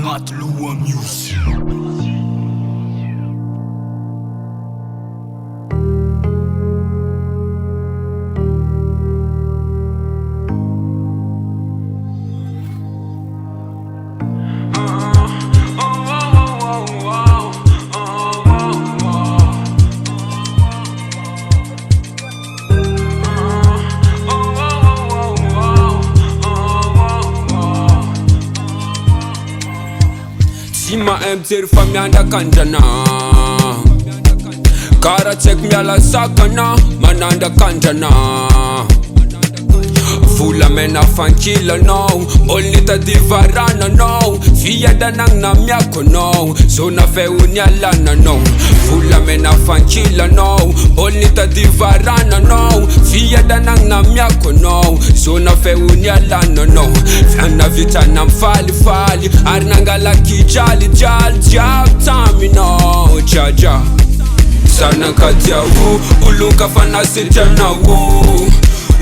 Angat Lua Music. Sima mtir famyanda kanjana Kara check miala sakana Mananda kanjana Fula mena fankila no Bolita divarana no Fia danang na miyako no So na fe unyalana no Fula mena fankila no Bolita divarana no Fia danang na miyako no So na fe unyalana no Fiana vita na mfali fali Arnangala kijali jali Jab tami no Jaja Sana katia wu Ulunka fana sirjana wu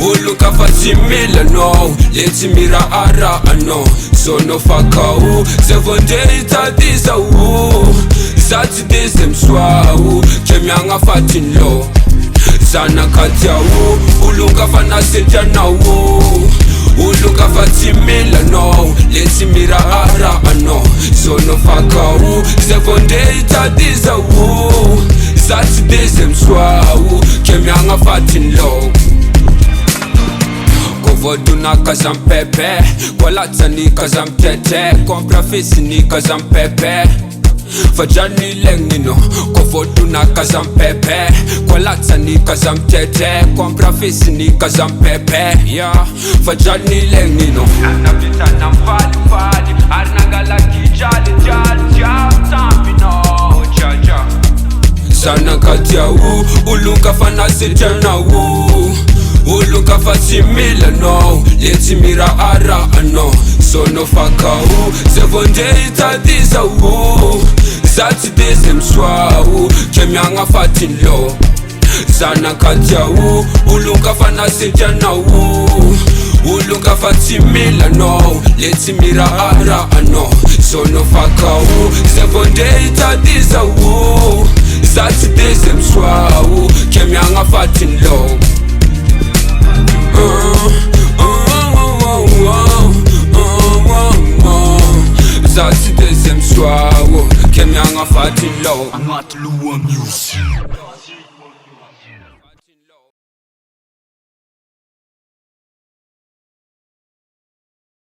Uluka fatimila no Leti mira ara no Sono fakau Sevonde itadisa wu Zati desem swa wu Kemyanga fatin lo Sana katia wu Uluka fana sirjana wu Uluka fatimila no Leti mira ara no Sono fakau Sevonde itadisa wu Zati desem swa wu Kemyanga fatin lo Voduna kazam pepe Kwalatani kazam tete Kompra fisini kazam pepe Fajani lengino Kovoduna kazam pepe Kwalatani kazam tete Kompra fisini kazam pepe Yeah Fajani lengino Ana vitana mfali fali Arnangala kijali jali Jab tambi no Jaja Sana katia wu Ulunka fana sejana wu Uluka fatimila no Leti mira ara no Sono fakau Sevonde itadisa wu Zati desem swa wu Kemyanga fatin lo Sana katia wu Uluka fana sejana wu Uluka fatimila no Leti mira ara no Sono fakau Sevonde itadisa wu Zati desem swa wu Kemyanga fatin lo Zati desem swa wo Kemyanga fatin lo Angat Lua Music.